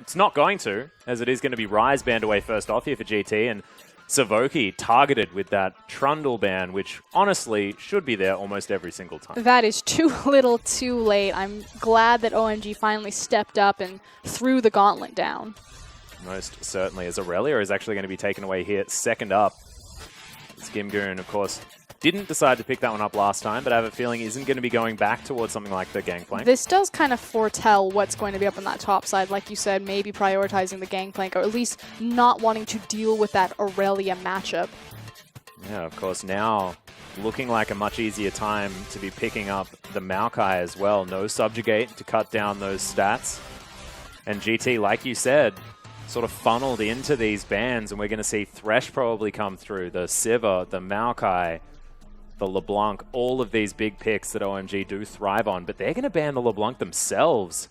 It's not going to, as it is going to be Rise banned away first off here for GT, and Savoki targeted with that Trundle ban, which honestly should be there almost every single time. That is too little too late. I'm glad that OMG finally stepped up and threw the gauntlet down. Most certainly, as Aurelia is actually going to be taken away here second up. Skimgoon, of course, didn't decide to pick that one up last time, but I have a feeling isn't going to be going back towards something like the Gangplank. This does kind of foretell what's going to be up on that top side. Like you said, maybe prioritizing the Gangplank, or at least not wanting to deal with that Aurelia matchup. Yeah, of course, now looking like a much easier time to be picking up the Maokai as well. No Subjugate to cut down those stats. And GT, like you said, sort of funneled into these bans, and we're going to see Thresh probably come through, the Sivir, the Maokai, the LeBlanc, all of these big picks that OMG do thrive on, but they're going to ban the LeBlanc themselves,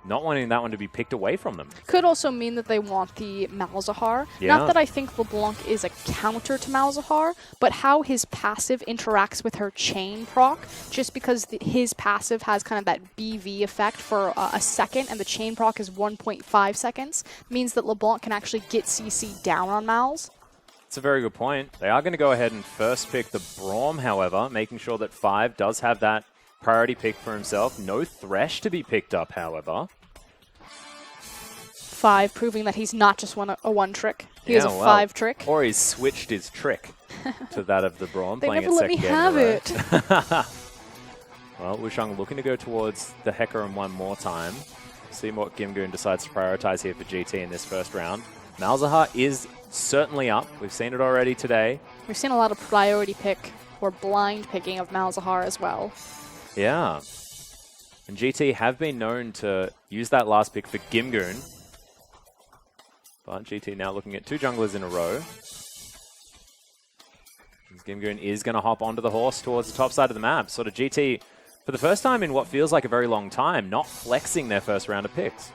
not wanting that one to be picked away from them. Could also mean that they want the Malzahar. Yeah. Not that I think LeBlanc is a counter to Malzahar, but how his passive interacts with her chain proc, just because his passive has kind of that BV effect for a second, and the chain proc is 1.5 seconds, means that LeBlanc can actually get CC down on Malz. That's a very good point. They are going to go ahead and first pick the Braum, however, making sure that 5 does have that priority pick for himself. No Thresh to be picked up, however. 5, proving that he's not just a one trick. He is a 5 trick. Or he's switched his trick to that of the Braum. They never let me have it. Well, Wushang looking to go towards the Hecarim one more time. See what Gimgoon decides to prioritize here for GT in this first round. Malzahar is certainly up. We've seen it already today. We've seen a lot of priority pick or blind picking of Malzahar as well. Yeah. And GT have been known to use that last pick for Gimgoon. But GT now looking at 2 junglers in a row. Gimgoon is going to hop onto the horse towards the top side of the map. Sort of GT, for the first time in what feels like a very long time, not flexing their first round of picks.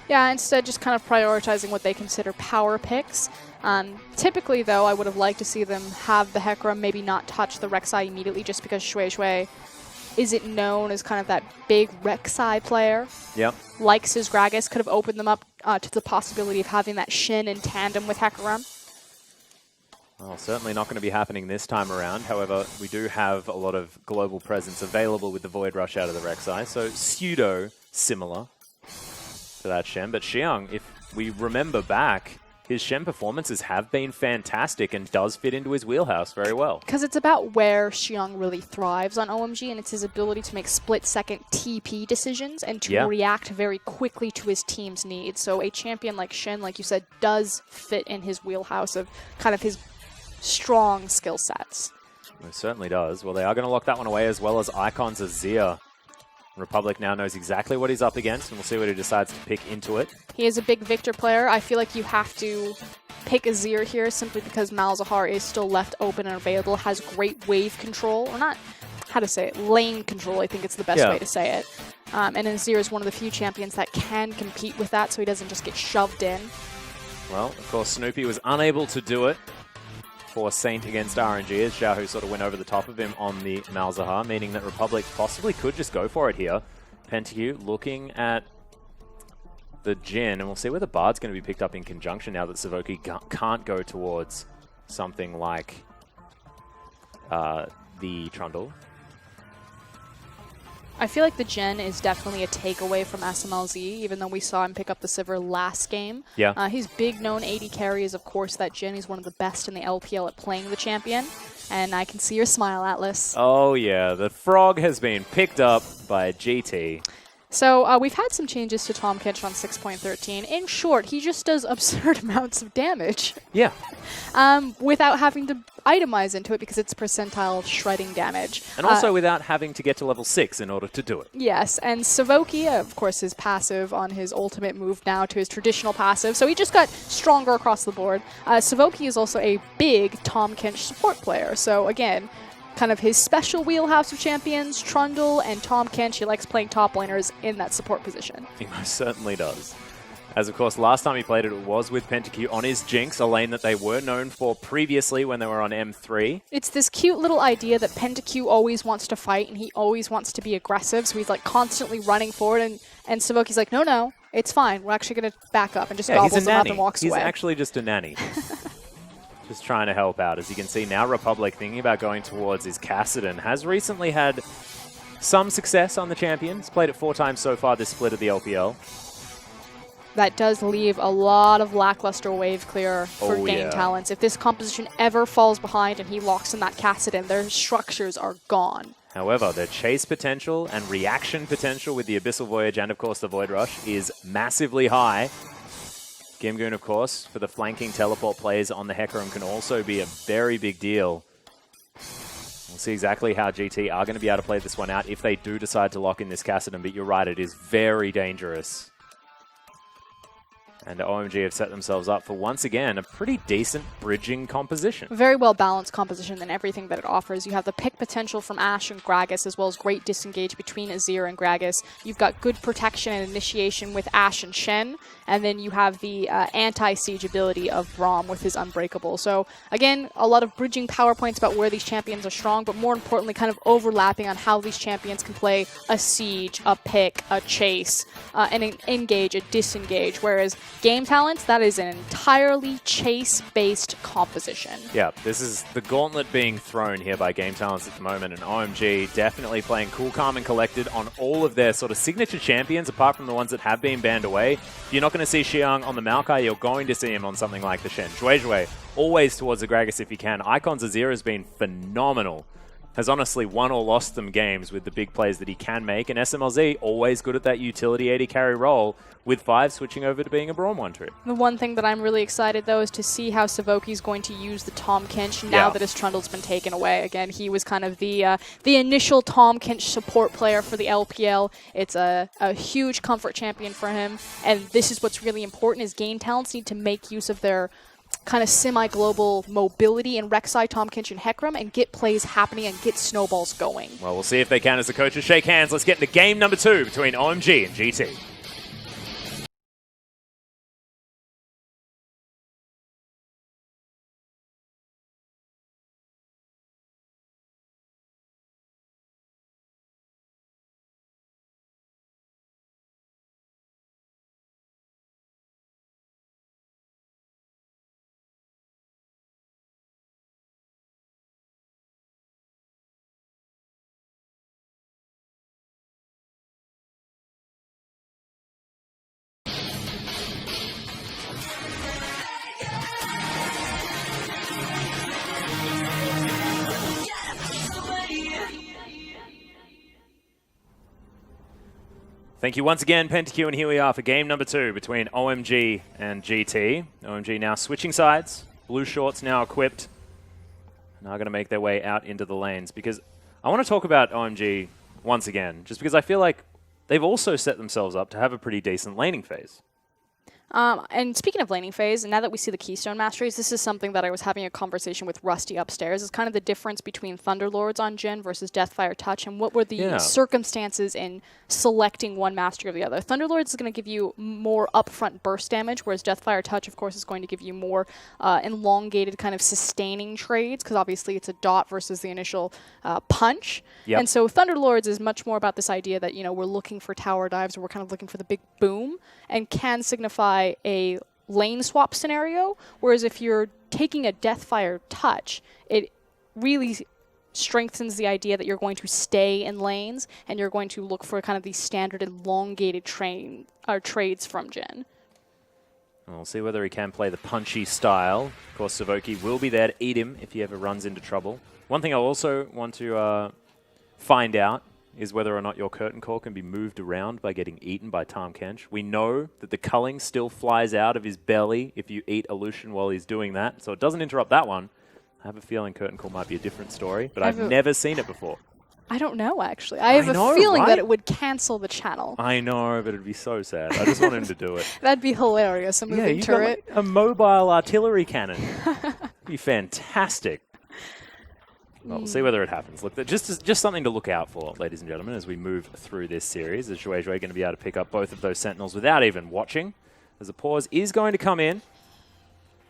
Yeah, instead just kind of prioritizing what they consider power picks. Typically, though, I would have liked to see them have the Hecarim maybe not touch the Rek'Sai immediately, just because Shui isn't known as kind of that big Rek'Sai player. Yep. Like Sisgragas could have opened them up to the possibility of having that Shin in tandem with Hecarim. Well, certainly not going to be happening this time around. However, we do have a lot of global presence available with the Void Rush out of the Rek'Sai, so pseudo similar to that Shen. But Xiang, if we remember back, his Shen performances have been fantastic and does fit into his wheelhouse very well. Because it's about where Xiang really thrives on OMG, and it's his ability to make split-second TP decisions and to react very quickly to his team's needs. So a champion like Shen, like you said, does fit in his wheelhouse of kind of his strong skill sets. It certainly does. Well, they are going to lock that one away, as well as Icon's Azir. Republic now knows exactly what he's up against, and we'll see what he decides to pick into it. He is a big Victor player. I feel like you have to pick Azir here simply because Malzahar is still left open and available, has great wave control, or not, how to say it, lane control, I think it's the best way to say it. And Azir is one of the few champions that can compete with that, so he doesn't just get shoved in. Well, of course, Snoopy was unable to do it for Saint against RNG, as Xiaohu sort of went over the top of him on the Malzahar, meaning that Republic possibly could just go for it here. Pentakill looking at the Jhin, and we'll see where the Bard's going to be picked up in conjunction now that Savoki can't go towards something like the Trundle. I feel like the Jhin is definitely a takeaway from SMLZ, even though we saw him pick up the Sivir last game. Yeah. His big known AD carry is, of course, that Jhin. He's one of the best in the LPL at playing the champion. And I can see your smile, Atlas. Oh, yeah. The frog has been picked up by GT. So we've had some changes to Tahm Kench on 6.13. In short, he just does absurd amounts of damage. Yeah. Without having to itemize into it because it's percentile shredding damage. And also without having to get to level 6 in order to do it. Yes, and Savoki, of course, his passive on his ultimate moved now to his traditional passive, so he just got stronger across the board. Savoki is also a big Tahm Kench support player, so again, kind of his special wheelhouse of champions, Trundle and Tahm Kench. He likes playing top laners in that support position. He most certainly does. As, of course, last time he played it, it was with Pentakill on his Jinx, a lane that they were known for previously when they were on M3. It's this cute little idea that Pentakill always wants to fight and he always wants to be aggressive, so he's like constantly running forward, and Savoki's like, no, it's fine. We're actually going to back up and just Yeah, he's a gobbles them up nanny. and walks He's away. actually just a nanny. Just trying to help out. As you can see now, Republic thinking about going towards his Kassadin. Has recently had some success on the champion. He's played it 4 times so far this split of the LPL. That does leave a lot of lackluster wave clear for game talents. If this composition ever falls behind and he locks in that Kassadin, their structures are gone. However, their chase potential and reaction potential with the Abyssal Voyage and, of course, the Void Rush is massively high. Gimgoon, of course, for the flanking teleport plays on the Hecarim can also be a very big deal. We'll see exactly how GT are going to be able to play this one out if they do decide to lock in this Kassadin, but you're right, it is very dangerous. And OMG have set themselves up for, once again, a pretty decent bridging composition. Very well-balanced composition in everything that it offers. You have the pick potential from Ashe and Gragas, as well as great disengage between Azir and Gragas. You've got good protection and initiation with Ashe and Shen, and then you have the anti-siege ability of Braum with his Unbreakable. So, again, a lot of bridging power points about where these champions are strong, but more importantly, kind of overlapping on how these champions can play a siege, a pick, a chase, an engage, a disengage, whereas game talents, that is an entirely chase-based composition. Yeah, this is the gauntlet being thrown here by game talents at the moment, and OMG definitely playing cool, calm, and collected on all of their sort of signature champions, apart from the ones that have been banned away. You're not going to see Xiang on the Maokai, you're going to see him on something like the Shen. Zhuizhui, always towards the Gragas if you can. Icon's Azir has been phenomenal. Has honestly won or lost them games with the big plays that he can make, and SMLZ always good at that utility 80 carry role, with 5 switching over to being a Braum 1-trip. The one thing that I'm really excited, though, is to see how Savoki's going to use the Tahm Kench now that his Trundle's been taken away. Again, he was kind of the initial Tahm Kench support player for the LPL. It's a huge comfort champion for him, and this is what's really important, is game talents need to make use of their kind of semi-global mobility in Rek'Sai, Tahm Kench, and Hecarim, and get plays happening and get snowballs going. Well, we'll see if they can as the coaches shake hands. Let's get into game number 2 between OMG and GT. Thank you once again, PentaQ, and here we are for game number 2 between OMG and GT. OMG now switching sides. Blue shorts now equipped. Now going to make their way out into the lanes, because I want to talk about OMG once again, just because I feel like they've also set themselves up to have a pretty decent laning phase. And speaking of laning phase, now that we see the Keystone Masteries, this is something that I was having a conversation with Rusty upstairs. It's kind of the difference between Thunderlords on Jhin versus Deathfire Touch, and what were the circumstances in selecting one mastery or the other. Thunderlords is going to give you more upfront burst damage, whereas Deathfire Touch, of course, is going to give you more elongated kind of sustaining trades, because obviously it's a dot versus the initial punch. Yep. And so Thunderlords is much more about this idea that, you know, we're looking for tower dives, or we're kind of looking for the big boom, and can signify a lane swap scenario, whereas if you're taking a Deathfire Touch, it really strengthens the idea that you're going to stay in lanes, and you're going to look for kind of these standard elongated trades from Jhin. We'll see whether he can play the punchy style. Of course, Savoki will be there to eat him if he ever runs into trouble. One thing I also want to find out is whether or not your curtain call can be moved around by getting eaten by Tahm Kench. We know that the culling still flies out of his belly if you eat Illusion while he's doing that, so it doesn't interrupt that one. I have a feeling curtain call might be a different story, but I've never seen it before. I don't know, actually. I have a feeling that it would cancel the channel. I know, but it'd be so sad. I just want him to do it. That'd be hilarious, a moving turret. Got, like, a mobile artillery cannon. It'd be fantastic. Well, we'll see whether it happens. Look, just something to look out for, ladies and gentlemen, as we move through this series. Is Zhuizhui going to be able to pick up both of those Sentinels without even watching? As a pause is going to come in.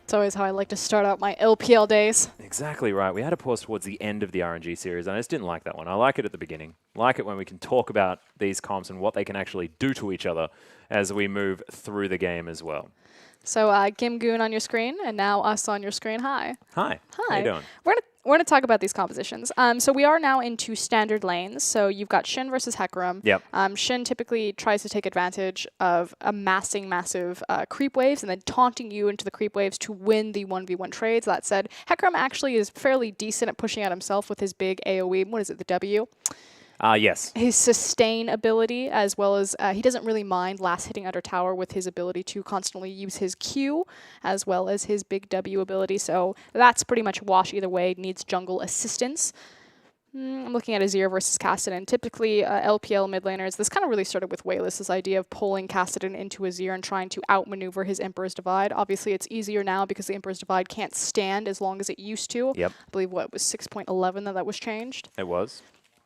It's always how I like to start out my LPL days. Exactly right. We had a pause towards the end of the RNG series, and I just didn't like that one. I like it at the beginning. I like it when we can talk about these comps and what they can actually do to each other. Mm-hmm. as we move through the game as well. So Gimgoon on your screen, and now us on your screen. Hi. Hi. Hi. How you doing? We're gonna talk about these compositions. So we are now into standard lanes. So you've got Shin versus Hecarim. Yep. Shin typically tries to take advantage of amassing massive creep waves and then taunting you into the creep waves to win the 1v1 trades. That said, Hecarim actually is fairly decent at pushing out himself with his big AoE. What is it, the W? Yes. His sustain ability, as well as he doesn't really mind last hitting under tower with his ability to constantly use his Q, as well as his big W ability. So that's pretty much a wash either way. Needs jungle assistance. I'm looking at Azir versus Kassadin. Typically, LPL mid laners, this kind of really started with Wayless, this idea of pulling Kassadin into Azir and trying to outmaneuver his Emperor's Divide. Obviously, it's easier now because the Emperor's Divide can't stand as long as it used to. Yep. I believe, what, it was 6.11 that was changed? It was.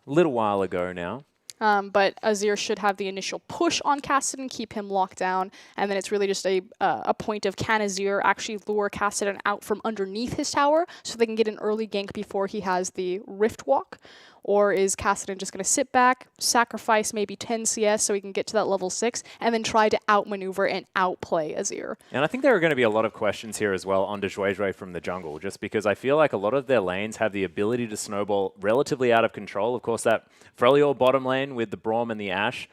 A little while ago now. But Azir should have the initial push on Kassadin, keep him locked down, and then it's really just a point of can Azir actually lure Kassadin out from underneath his tower so they can get an early gank before he has the Rift Walk? Or is Kassadin just going to sit back, sacrifice maybe 10 CS so he can get to that level 6, and then try to outmaneuver and outplay Azir? And I think there are going to be a lot of questions here as well on Dejouejouej from the jungle, just because I feel like a lot of their lanes have the ability to snowball relatively out of control. Of course, that Freljord bottom lane with the Braum and the Ashe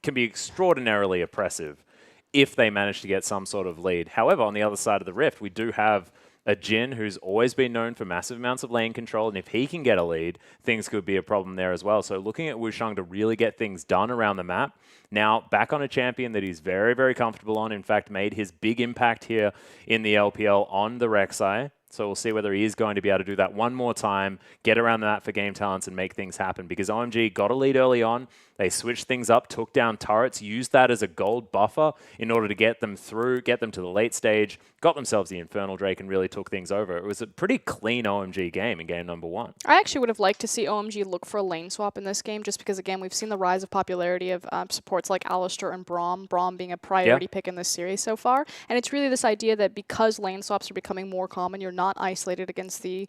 can be extraordinarily oppressive if they manage to get some sort of lead. However, on the other side of the rift, we do have a Jhin who's always been known for massive amounts of lane control, and if he can get a lead, things could be a problem there as well. So looking at Wushang to really get things done around the map, now back on a champion that he's very, very comfortable on, in fact made his big impact here in the LPL on the Rek'Sai. So we'll see whether he is going to be able to do that one more time, get around the map for game talents and make things happen. Because OMG got a lead early on, they switched things up, took down turrets, used that as a gold buffer in order to get them through, get them to the late stage, got themselves the Infernal Drake and really took things over. It was a pretty clean OMG game in game number 1. I actually would have liked to see OMG look for a lane swap in this game, just because, again, we've seen the rise of popularity of supports like Alistar and Braum being a priority pick in this series so far. And it's really this idea that because lane swaps are becoming more common, you're not isolated against the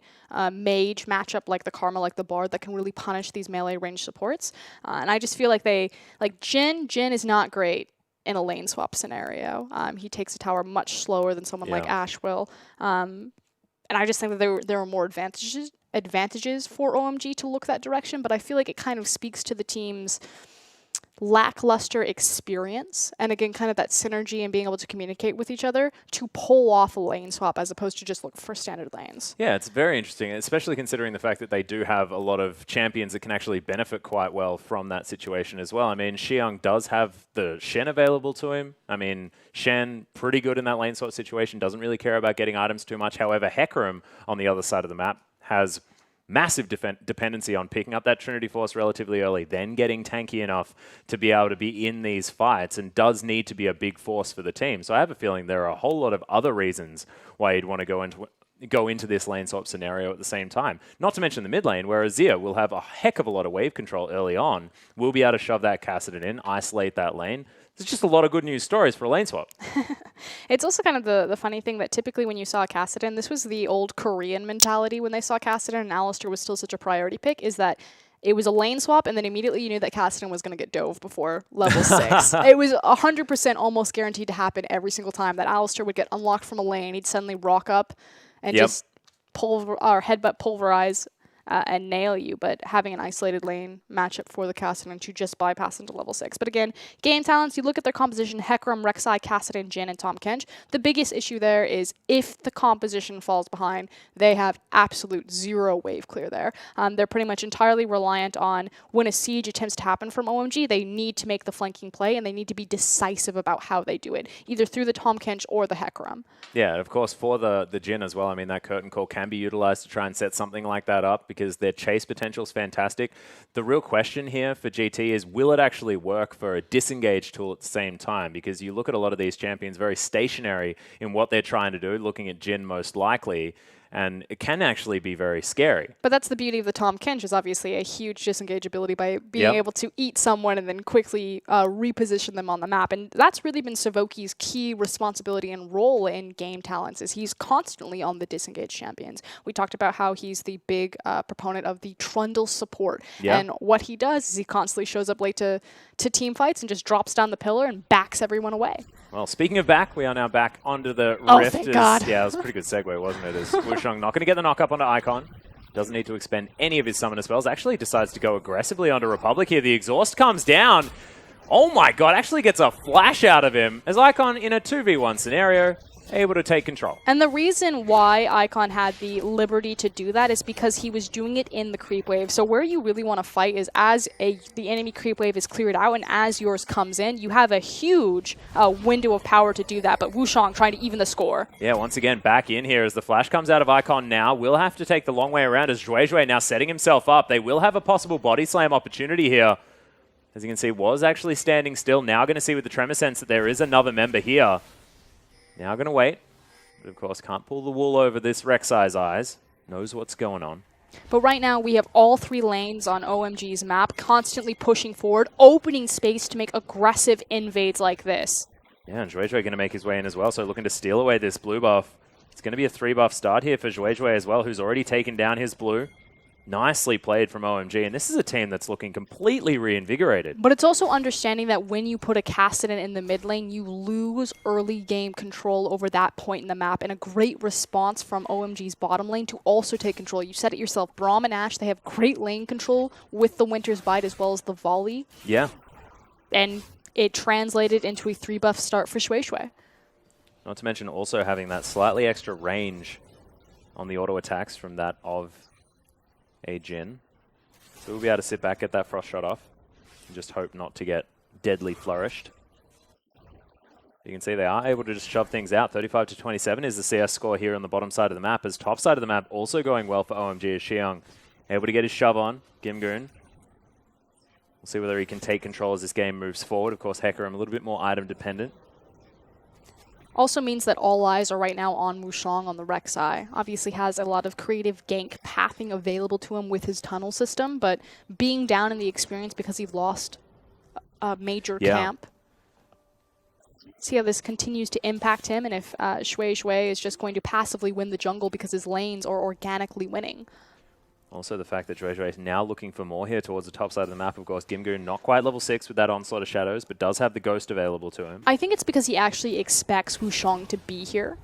mage matchup like the Karma, like the Bard, that can really punish these melee range supports. And I just feel like Jhin is not great in a lane swap scenario. He takes a tower much slower than someone like Ashe will. And I just think that there are more advantages for OMG to look that direction, but I feel like it kind of speaks to the team's lackluster experience, and again, kind of that synergy and being able to communicate with each other to pull off a lane swap as opposed to just look for standard lanes. Yeah, it's very interesting, especially considering the fact that they do have a lot of champions that can actually benefit quite well from that situation as well. I mean, Xiang does have the Shen available to him. I mean, Shen, pretty good in that lane swap situation, doesn't really care about getting items too much. However, Hecarim on the other side of the map has massive dependency on picking up that Trinity Force relatively early, then getting tanky enough to be able to be in these fights, and does need to be a big force for the team. So I have a feeling there are a whole lot of other reasons why you'd want to go into this lane swap scenario at the same time. Not to mention the mid lane, where Azir will have a heck of a lot of wave control early on. We'll be able to shove that Kassadin in, isolate that lane. There's just a lot of good news stories for a lane swap. It's also kind of the funny thing that typically when you saw Kassadin, this was the old Korean mentality when they saw Kassadin and Alistar was still such a priority pick, is that it was a lane swap, and then immediately you knew that Kassadin was going to get dove before level 6. It was 100% almost guaranteed to happen every single time that Alistar would get unlocked from a lane. He'd suddenly rock up and just headbutt pulverize and nail you, but having an isolated lane matchup for the Kassadin to just bypass into level 6. But again, game talents, you look at their composition, Hecarim, Rek'Sai, Kassadin, Jhin, and Tahm Kench. The biggest issue there is if the composition falls behind, they have absolute zero wave clear there. They're pretty much entirely reliant on when a siege attempts to happen from OMG, they need to make the flanking play, and they need to be decisive about how they do it, either through the Tahm Kench or the Hecarim. Yeah, of course, for the Jhin as well, I mean, that curtain call can be utilized to try and set something like that up, because their chase potential is fantastic. The real question here for GT is, will it actually work for a disengage tool at the same time? Because you look at a lot of these champions very stationary in what they're trying to do, looking at Jhin most likely. and it can actually be very scary. But that's the beauty of the Tahm Kench, is obviously a huge disengage ability by being able to eat someone and then quickly reposition them on the map. And that's really been Savoki's key responsibility and role in game talents, is he's constantly on the disengaged champions. We talked about how he's the big proponent of the Trundle support. And what he does is he constantly shows up late to team fights and just drops down the pillar and backs everyone away. Well, speaking of back, we are now back onto the Rift. Thank God. Yeah, it was a pretty good segue, wasn't it? As Wushang not going to get the knock-up onto Icon. Doesn't need to expend any of his summoner spells. Actually decides to go aggressively onto Republic here. The exhaust comes down. Oh my God, actually gets a flash out of him as Icon in a 2v1 scenario, able to take control. And the reason why Icon had the liberty to do that is because he was doing it in the creep wave. So where you really want to fight is as the enemy creep wave is cleared out and as yours comes in, you have a huge window of power to do that. But Wushang trying to even the score. Yeah, once again, back in here as the flash comes out of Icon now. Will have to take the long way around as Zhuezhui now setting himself up. They will have a possible body slam opportunity here. As you can see, was actually standing still. Now going to see with the Tremor Sense that there is another member here. Now going to wait, but of course can't pull the wool over this Rek'Sai's eyes. Knows what's going on. But right now we have all 3 lanes on OMG's map constantly pushing forward, opening space to make aggressive invades like this. Yeah, and Zhuezhui going to make his way in as well, so looking to steal away this blue buff. It's going to be a 3-buff start here for Zhuezhui as well, who's already taken down his blue. Nicely played from OMG, and this is a team that's looking completely reinvigorated. But it's also understanding that when you put a Kassadin in the mid lane, you lose early game control over that point in the map, and a great response from OMG's bottom lane to also take control. You said it yourself, Braum and Ashe, they have great lane control with the Winter's Bite as well as the volley. Yeah. And it translated into a 3-buff start for Zhuezhui. Not to mention also having that slightly extra range on the auto attacks from that of a Jhin. So we'll be able to sit back, get that frost shot off, and just hope not to get deadly flourished. You can see they are able to just shove things out. 35 to 27 is the CS score here on the bottom side of the map, as top side of the map also going well for OMG as Xiang able to get his shove on. Gimgoon. We'll see whether he can take control as this game moves forward. Of course, Hecarim a little bit more item dependent. Also means that all eyes are right now on Wushang on the Rek'Sai. Obviously has a lot of creative gank pathing available to him with his tunnel system, but being down in the experience because he lost a major camp. See how this continues to impact him, and if Zhuezhui is just going to passively win the jungle because his lanes are organically winning. Also the fact that Zhuezhui is now looking for more here towards the top side of the map. Of course, Gimgoon not quite level 6 with that Onslaught of Shadows, but does have the Ghost available to him. I think it's because he actually expects Wushang to be here,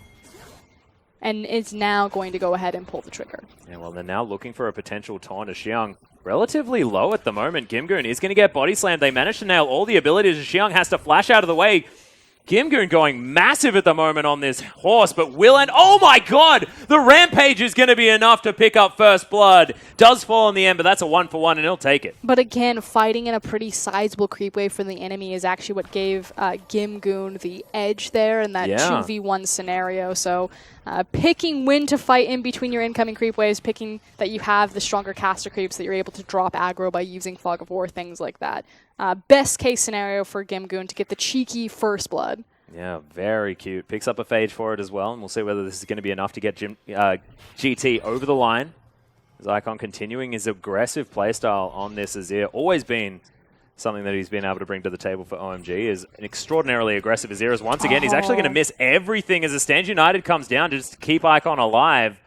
and is now going to go ahead and pull the trigger. Yeah, well, they're now looking for a potential taunt as Xiang relatively low at the moment. Gimgoon is going to get body slammed. They managed to nail all the abilities as Xiang has to flash out of the way. Gimgoon going massive at the moment on this horse, but and oh my God, the Rampage is going to be enough to pick up first blood. Does fall in the end, but that's a 1-for-1 and he'll take it. But again, fighting in a pretty sizable creep wave for the enemy is actually what gave Gimgoon the edge there in that 2v1 scenario. So picking when to fight in between your incoming creep waves, picking that you have the stronger caster creeps that you're able to drop aggro by using Fog of War, things like that. Best case scenario for Gimgoon to get the cheeky first blood. Yeah, very cute. Picks up a Phage for it as well, and we'll see whether this is going to be enough to get GT over the line. As Icon continuing his aggressive playstyle on this Azir, always been something that he's been able to bring to the table for OMG, is an extraordinarily aggressive Azir. As once again, he's actually going to miss everything as the Stand United comes down just to keep Icon alive.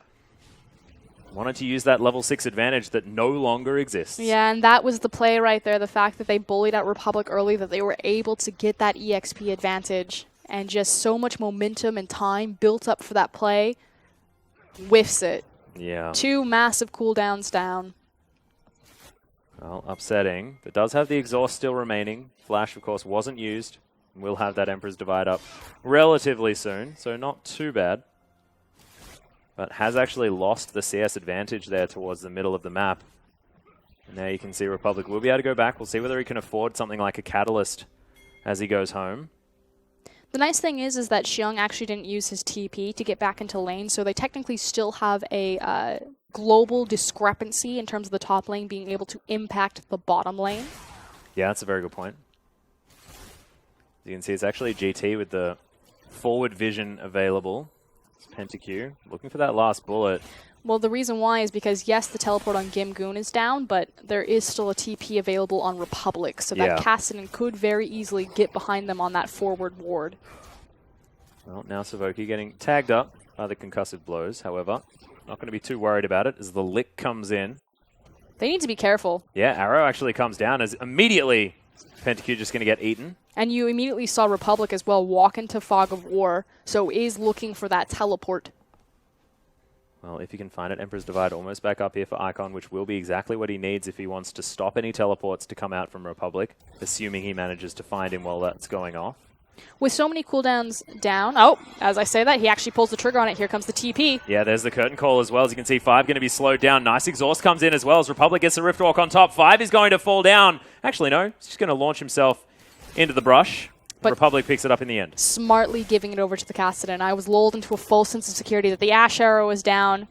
Wanted to use that level 6 advantage that no longer exists. Yeah, and that was the play right there. The fact that they bullied out Republic early, that they were able to get that EXP advantage, and just so much momentum and time built up for that play. Whiffs it. Yeah. 2 massive cooldowns down. Well, upsetting, but does have the exhaust still remaining. Flash, of course, wasn't used. We'll have that Emperor's Divide up relatively soon, so not too bad. But has actually lost the CS advantage there towards the middle of the map. And now you can see Republic will be able to go back. We'll see whether he can afford something like a Catalyst as he goes home. The nice thing is that Xiang actually didn't use his TP to get back into lane, so they technically still have a global discrepancy in terms of the top lane being able to impact the bottom lane. Yeah, that's a very good point. As you can see, it's actually GT with the forward vision available. It's PentaQ looking for that last bullet. Well, the reason why is because, yes, the teleport on Gimgoon is down, but there is still a TP available on Republic, so that Cassidy could very easily get behind them on that forward ward. Well, now Savoki getting tagged up by the concussive blows, however. Not going to be too worried about it as the lick comes in. They need to be careful. Yeah, arrow actually comes down as immediately PentaQ just going to get eaten. And you immediately saw Republic as well walk into Fog of War, so is looking for that teleport. Well, if he can find it, Emperor's Divide almost back up here for Icon, which will be exactly what he needs if he wants to stop any teleports to come out from Republic, assuming he manages to find him while that's going off. With so many cooldowns down, oh, as I say that, he actually pulls the trigger on it. Here comes the TP. Yeah, there's the curtain call as well. As you can see, 5 going to be slowed down. Nice exhaust comes in as well as Republic gets the Riftwalk on top. 5 is going to fall down. Actually, no, he's just going to launch himself into the brush. But Republic picks it up in the end. Smartly giving it over to the Cassidy. I was lulled into a false sense of security that the Ash Arrow was down,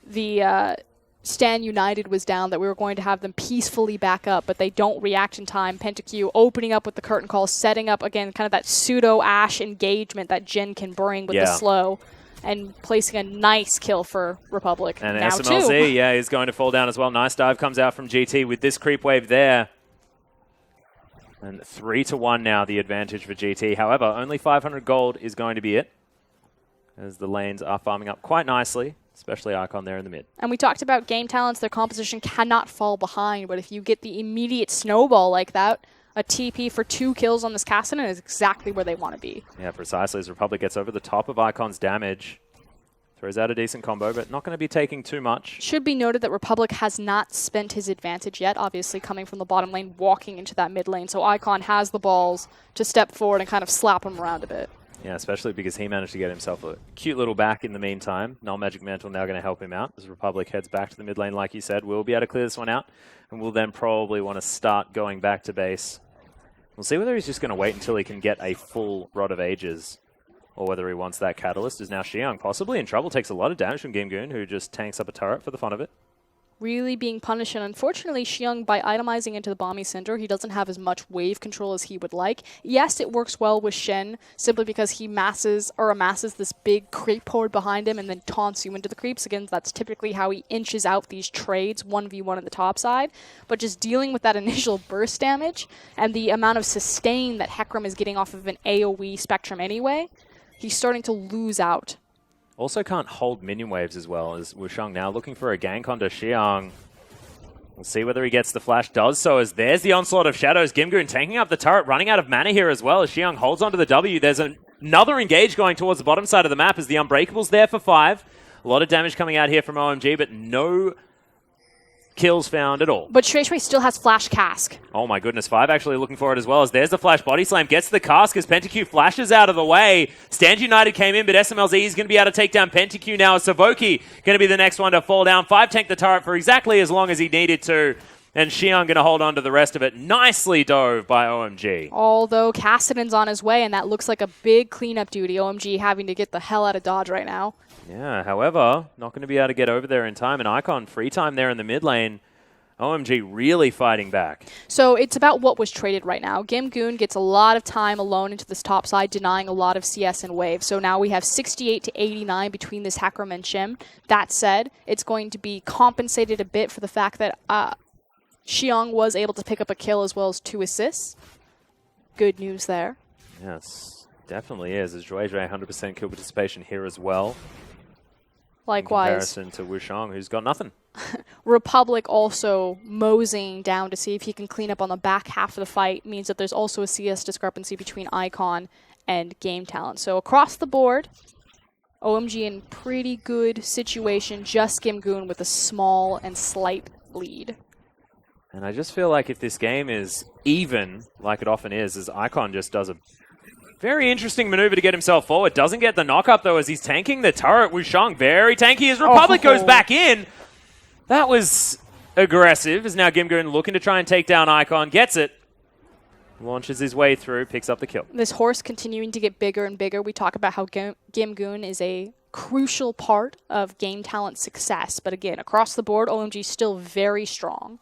the Stand United was down, that we were going to have them peacefully back up, but they don't react in time. PentaQ opening up with the curtain call, setting up, again, kind of that pseudo-Ash engagement that Jin can bring with the slow, and placing a nice kill for Republic. And now SMLZ, is going to fall down as well. Nice dive comes out from GT with this creep wave there. And 3-1 now, the advantage for GT. However, only 500 gold is going to be it, as the lanes are farming up quite nicely, especially Icon there in the mid. And we talked about game talents. Their composition cannot fall behind, but if you get the immediate snowball like that, a TP for 2 kills on this Cassidy is exactly where they want to be. Yeah, precisely, as Republic gets over the top of Icon's damage. Throws out a decent combo, but not going to be taking too much. Should be noted that Republic has not spent his advantage yet, obviously coming from the bottom lane, walking into that mid lane. So Icon has the balls to step forward and kind of slap him around a bit. Yeah, especially because he managed to get himself a cute little back in the meantime. Null Magic Mantle now going to help him out as Republic heads back to the mid lane, like you said. We'll be able to clear this one out, and we'll then probably want to start going back to base. We'll see whether he's just going to wait until he can get a full Rod of Ages, or whether he wants that Catalyst. Is now Xiang possibly in trouble. Takes a lot of damage from Gimgoon, who just tanks up a turret for the fun of it. Really being punished, and unfortunately Xiang, by itemizing into the Bomby Center, he doesn't have as much wave control as he would like. Yes, it works well with Shen, simply because he amasses this big creep horde behind him and then taunts you into the creeps. Again, that's typically how he inches out these trades, 1v1 on the top side. But just dealing with that initial burst damage and the amount of sustain that Hecarim is getting off of an AoE spectrum anyway, he's starting to lose out. Also can't hold minion waves as well as Wushang now looking for a gank onto Xiang. We'll see whether he gets the flash. Does so as there's the Onslaught of Shadows. Gimgoon tanking up the turret, running out of mana here as well as Xiang holds onto the W. There's another engage going towards the bottom side of the map as the Unbreakable's there for 5. A lot of damage coming out here from OMG, but no kills found at all. But Shui still has Flash Cask. Oh my goodness, 5 actually looking for it as well as there's the Flash Body Slam, gets the cask as PentaQ flashes out of the way. Stand United came in, but SMLZ is going to be able to take down PentaQ now. Savoki going to be the next one to fall down. 5 tanked the turret for exactly as long as he needed to, and Xiang going to hold on to the rest of it. Nicely dove by OMG. Although Cassidy's on his way, and that looks like a big cleanup duty. OMG having to get the hell out of Dodge right now. Yeah, however, not going to be able to get over there in time, and Icon free time there in the mid lane. OMG really fighting back. So it's about what was traded right now. Gimgoon gets a lot of time alone into this top side, denying a lot of CS and wave. So now we have 68 to 89 between this Hecarim and Shim. That said, it's going to be compensated a bit for the fact that Xiang was able to pick up a kill as well as 2 assists. Good news there. Yes, definitely is. As Zhuai 100% kill participation here as well. Likewise. In comparison to Wushang, who's got nothing. Republic also moseying down to see if he can clean up on the back half of the fight means that there's also a CS discrepancy between Icon and game talent. So across the board, OMG in pretty good situation, just Gimgoon with a small and slight lead. And I just feel like if this game is even, like it often is Icon just does a very interesting maneuver to get himself forward. Doesn't get the knock-up, though, as he's tanking the turret. Wushang very tanky as Republic goes back in. That was aggressive, as now Gimgoon looking to try and take down Icon. Gets it. Launches his way through, picks up the kill. This horse continuing to get bigger and bigger. We talk about how Gimgoon is a crucial part of game talent success. But again, across the board, OMG still very strong.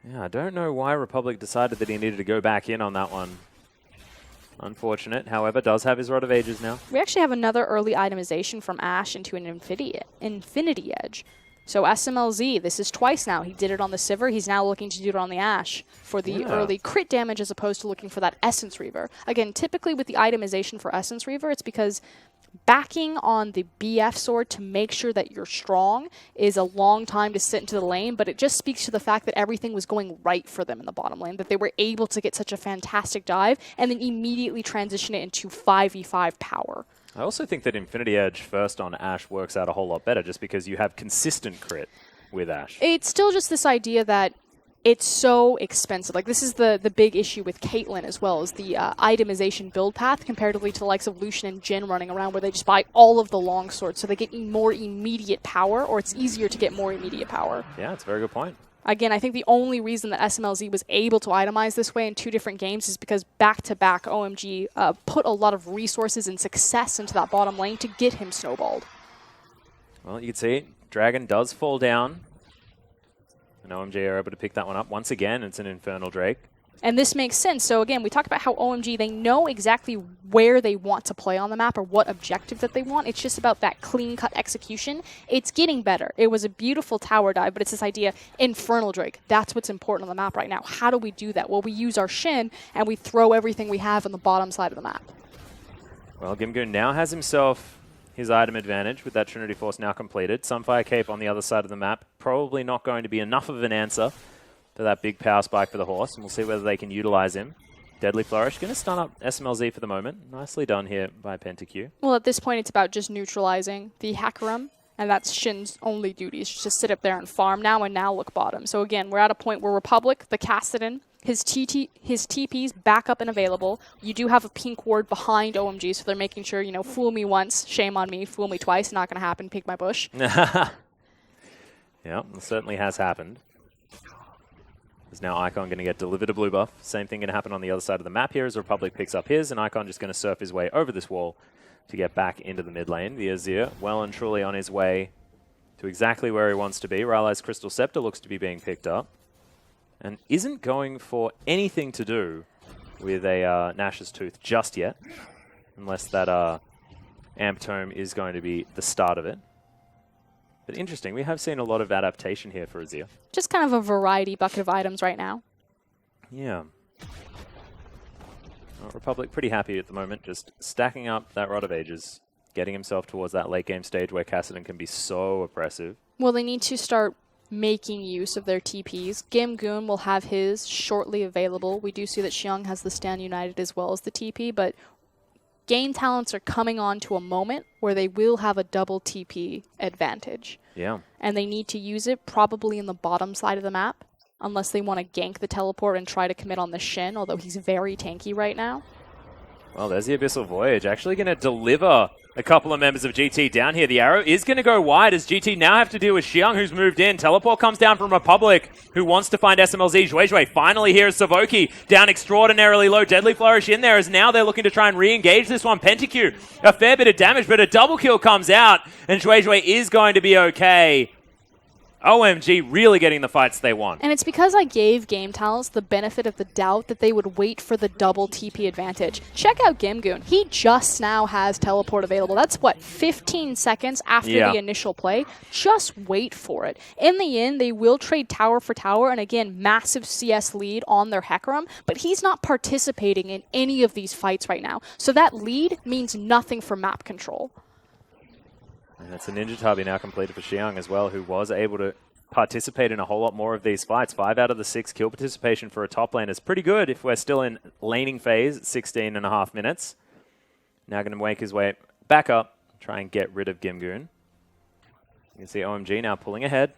Yeah, I don't know why Republic decided that he needed to go back in on that one. Unfortunate, however, does have his Rod of Ages now. We actually have another early itemization from Ashe into an Infinity Edge. So SMLZ, this is twice now. He did it on the Sivir. He's now looking to do it on the Ashe for the early crit damage as opposed to looking for that Essence Reaver. Again, typically with the itemization for Essence Reaver, it's because backing on the BF sword to make sure that you're strong is a long time to sit into the lane, but it just speaks to the fact that everything was going right for them in the bottom lane, that they were able to get such a fantastic dive and then immediately transition it into 5v5 power. I also think that Infinity Edge first on Ashe works out a whole lot better just because you have consistent crit with Ashe. It's still just this idea that it's so expensive. Like, this is the big issue with Caitlyn as well, is the itemization build path comparatively to the likes of Lucian and Jhin running around where they just buy all of the long swords so they get more immediate power, or it's easier to get more immediate power. Yeah, it's a very good point. Again, I think the only reason that SMLZ was able to itemize this way in 2 different games is because back-to-back OMG put a lot of resources and success into that bottom lane to get him snowballed. Well, you can see Dragon does fall down. And OMG are able to pick that one up. Once again, it's an Infernal Drake. And this makes sense. So again, we talked about how OMG, they know exactly where they want to play on the map or what objective that they want. It's just about that clean-cut execution. It's getting better. It was a beautiful tower dive, but it's this idea, Infernal Drake. That's what's important on the map right now. How do we do that? Well, we use our Shin, and we throw everything we have on the bottom side of the map. Well, Gimgoon now has himself his item advantage with that Trinity Force now completed. Sunfire Cape on the other side of the map. Probably not going to be enough of an answer for that big power spike for the horse, and we'll see whether they can utilize him. Deadly Flourish going to stun up SMLZ for the moment. Nicely done here by PentaQ. Well, at this point, it's about just neutralizing the Hackerum, and that's Shin's only duty, is just to sit up there and farm now and now look bottom. So again, we're at a point where Republic, the Kassadin, his TP's back up and available. You do have a pink ward behind OMG, so they're making sure, you know, fool me once, shame on me, fool me twice, not going to happen, peek my bush. Yeah, it certainly has happened. Is now Icon going to get delivered a blue buff. Same thing going to happen on the other side of the map here as Republic picks up his, and Icon just going to surf his way over this wall to get back into the mid lane. The Azir well and truly on his way to exactly where he wants to be. Rylai's Crystal Scepter looks to be being picked up and isn't going for anything to do with a Nash's Tooth just yet, unless that Amp Tome is going to be the start of it. But interesting, we have seen a lot of adaptation here for Azir. Just kind of a variety bucket of items right now. Yeah. Well, Republic pretty happy at the moment, just stacking up that Rod of Ages, getting himself towards that late game stage where Kassadin can be so oppressive. Well, they need to start making use of their TPs. Gimgoon will have his shortly available. We do see that Xiong has the Stand United as well as the TP, but game talents are coming on to a moment where they will have a double TP advantage. Yeah. And they need to use it probably in the bottom side of the map, unless they want to gank the teleport and try to commit on the Shin, although he's very tanky right now. Well, there's the Abyssal Voyage, actually going to deliver a couple of members of GT down here. The arrow is going to go wide as GT now have to deal with Xiong, who's moved in. Teleport comes down from Republic, who wants to find SMLZ. Zhuizhui finally here is Savoki down extraordinarily low. Deadly Flourish in there as now they're looking to try and re-engage this one. PentaQ, a fair bit of damage, but a double kill comes out, and Zhuizhui is going to be okay. OMG really getting the fights they want. And it's because I gave Game Talents the benefit of the doubt that they would wait for the double TP advantage. Check out Gimgoon. He just now has teleport available. That's, what, 15 seconds after the initial play? Just wait for it. In the end, they will trade tower for tower, and again, massive CS lead on their Hecarim, but he's not participating in any of these fights right now. So that lead means nothing for map control. And that's a Ninja Tabi now completed for Xiong as well, who was able to participate in a whole lot more of these fights. 5 out of the 6 kill participation for a top lane is pretty good if we're still in laning phase at 16.5 minutes. Now going to make his way back up, try and get rid of Gimgoon. You can see OMG now pulling ahead.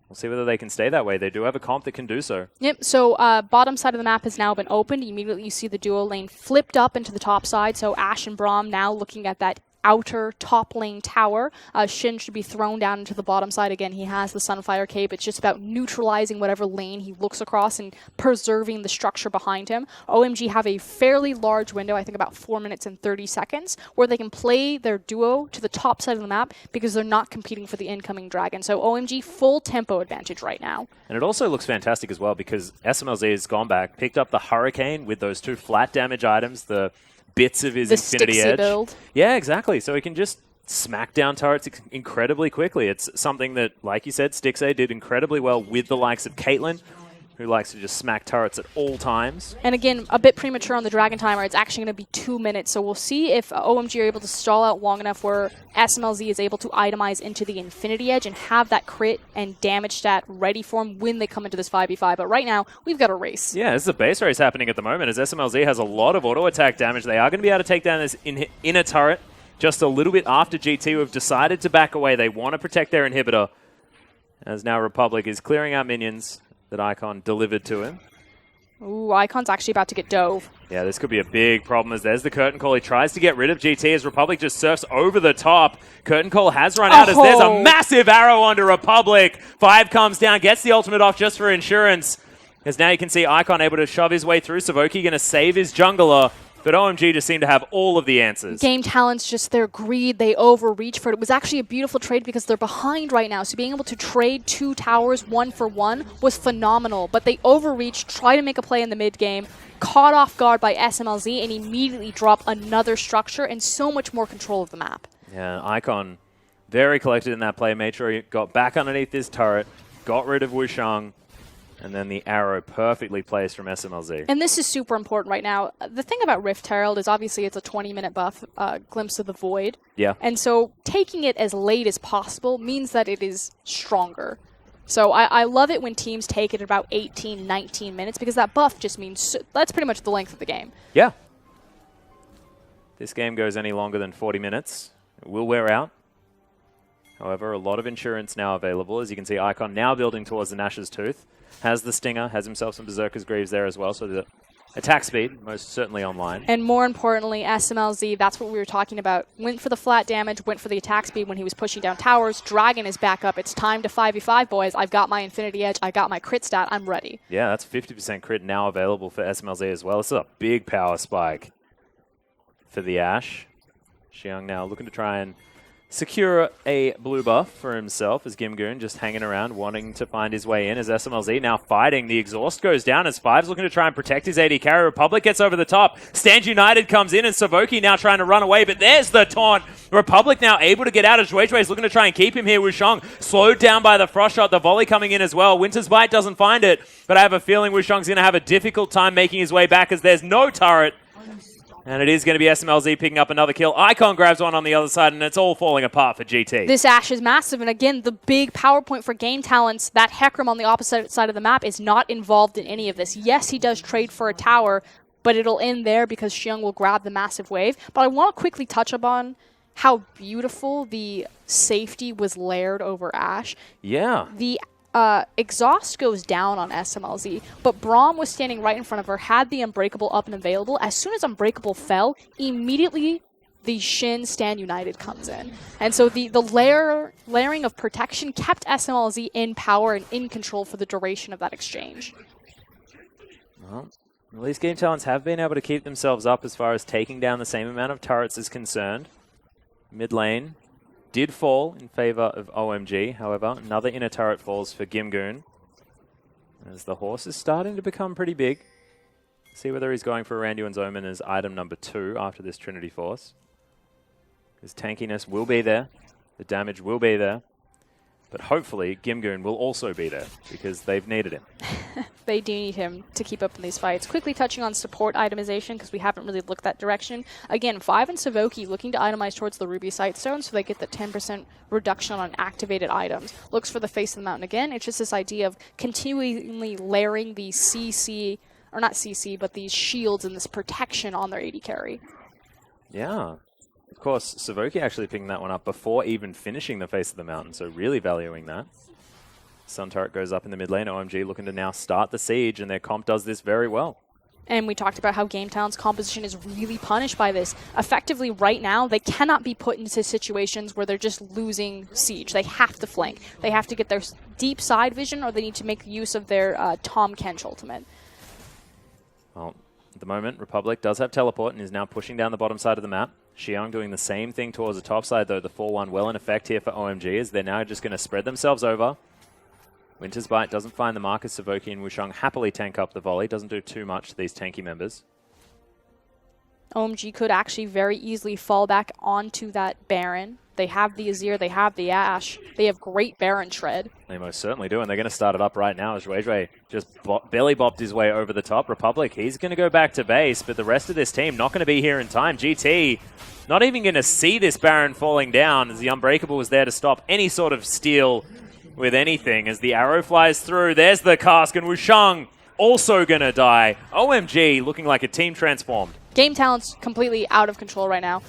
We'll see whether they can stay that way. They do have a comp that can do so. Yep, so bottom side of the map has now been opened. Immediately you see the duo lane flipped up into the top side, so Ashe and Braum now looking at that outer top lane tower. Shin should be thrown down into the bottom side. Again, he has the Sunfire Cape. It's just about neutralizing whatever lane he looks across and preserving the structure behind him. OMG have a fairly large window, I think about 4 minutes and 30 seconds, where they can play their duo to the top side of the map because they're not competing for the incoming dragon. So OMG full tempo advantage right now. And it also looks fantastic as well because SMLZ has gone back, picked up the Hurricane with those 2 flat damage items, the bits of his The Infinity Stixie Edge. build. Yeah, exactly. So he can just smack down turrets incredibly quickly. It's something that, like you said, Stixie did incredibly well with the likes of Caitlyn, who likes to just smack turrets at all times. And again, a bit premature on the Dragon Timer. It's actually going to be 2 minutes, so we'll see if OMG are able to stall out long enough where SMLZ is able to itemize into the Infinity Edge and have that crit and damage stat ready for them when they come into this 5v5. But right now, we've got a race. Yeah, this is a base race happening at the moment as SMLZ has a lot of auto attack damage. They are going to be able to take down this inner turret just a little bit after GT, who have decided to back away. They want to protect their inhibitor, as now Republic is clearing out minions that Icon delivered to him. Ooh, Icon's actually about to get dove. Yeah, this could be a big problem as there's the Curtain Call. He tries to get rid of GT as Republic just surfs over the top. Curtain Call has run out as there's a massive arrow onto Republic. 5 comes down, gets the ultimate off just for insurance. As now you can see Icon able to shove his way through. Savoki going to save his jungler. But OMG just seem to have all of the answers. Game Talent's just their greed. They overreach for it. It was actually a beautiful trade because they're behind right now. So being able to trade 2 towers 1 for 1 was phenomenal. But they overreached, try to make a play in the mid game, caught off guard by SMLZ, and immediately drop another structure and so much more control of the map. Yeah, Icon very collected in that play. Made sure he got back underneath this turret, got rid of Wushang. And then the arrow perfectly placed from SMLZ. And this is super important right now. The thing about Rift Herald is obviously it's a 20-minute buff, Glimpse of the Void. Yeah. And so taking it as late as possible means that it is stronger. So I love it when teams take it at about 18, 19 minutes because that buff just means that's pretty much the length of the game. Yeah. This game goes any longer than 40 minutes. It will wear out. However, a lot of insurance now available. As you can see, Icon now building towards the Nash's Tooth. Has the Stinger, has himself some Berserker's Greaves there as well, so the attack speed most certainly online. And more importantly, SMLZ, that's what we were talking about. Went for the flat damage, went for the attack speed when he was pushing down towers. Dragon is back up. It's time to 5v5, boys. I've got my Infinity Edge. I got my crit stat. I'm ready. Yeah, that's 50% crit now available for SMLZ as well. This is a big power spike for the Ashe. Xiang now looking to try and secure a blue buff for himself as Gimgoon just hanging around, wanting to find his way in as SMLZ now fighting. The exhaust goes down as Five's looking to try and protect his AD carry. Republic gets over the top. Stand United comes in and Savoki now trying to run away, but there's the taunt. Republic now able to get out as Zhuizhui is looking to try and keep him here. Wushang slowed down by the frost shot. The volley coming in as well. Winter's Bite doesn't find it, but I have a feeling Wushang's going to have a difficult time making his way back as there's no turret. And it is going to be SMLZ picking up another kill. Icon grabs one on the other side, and it's all falling apart for GT. This Ashe is massive, and again, the big power point for Game Talents, that Hecarim on the opposite side of the map is not involved in any of this. Yes, he does trade for a tower, but it'll end there because Xiang will grab the massive wave. But I want to quickly touch upon how beautiful the safety was layered over Ashe. Yeah. The exhaust goes down on SMLZ, but Braum was standing right in front of her, had the Unbreakable up and available. As soon as Unbreakable fell, immediately the Shin Stand United comes in. And so the layering of protection kept SMLZ in power and in control for the duration of that exchange. Well, at least Game Talents have been able to keep themselves up as far as taking down the same amount of turrets is concerned. Mid lane did fall in favor of OMG. However, another inner turret falls for Gimgoon. As the horse is starting to become pretty big. See whether he's going for Randuin's Omen as item number 2 after this Trinity Force. His tankiness will be there. The damage will be there. But hopefully, Gimgoon will also be there because they've needed him. They do need him to keep up in these fights. Quickly touching on support itemization because we haven't really looked that direction. Again, Five and Savoki looking to itemize towards the Ruby Sightstone so they get the 10% reduction on activated items. Looks for the face of the mountain again. It's just this idea of continually layering the CC, or not CC, but these shields and this protection on their AD carry. Yeah. Of course, Savoki actually picking that one up before even finishing the face of the mountain, so really valuing that. Sun turret goes up in the mid lane. OMG looking to now start the siege, and their comp does this very well. And we talked about how Game Talent's composition is really punished by this. Effectively, right now, they cannot be put into situations where they're just losing siege. They have to flank. They have to get their deep side vision, or they need to make use of their Tom Kench ultimate. Well, at the moment, Republic does have teleport and is now pushing down the bottom side of the map. Xiang doing the same thing towards the top side, though. The 4-1 well in effect here for OMG as they're now just going to spread themselves over. Winter's Bite doesn't find the mark as Savoki and Wushang happily tank up the volley. Doesn't do too much to these tanky members. OMG could actually very easily fall back onto that Baron. They have the Azir, they have the Ashe. They have great Baron Shred. They most certainly do, and they're going to start it up right now as Zhuezhui just belly bopped his way over the top. Republic, he's going to go back to base, but the rest of this team not going to be here in time. GT not even going to see this Baron falling down as the Unbreakable was there to stop any sort of steal with anything. As the arrow flies through, there's the cask, and Wushang also going to die. OMG looking like a team transformed. Game talent's completely out of control right now.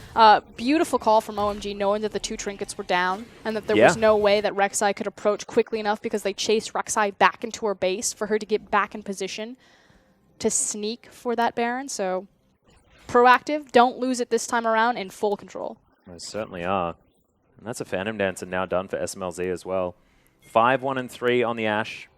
Beautiful call from OMG, knowing that the 2 trinkets were down and that there was no way that Rek'Sai could approach quickly enough because they chased Rek'Sai back into her base for her to get back in position to sneak for that Baron. So proactive, don't lose it this time around, in full control. They certainly are. And that's a Phantom Dancer now done for SMLZ as well. 5-1-3 on the Ashe.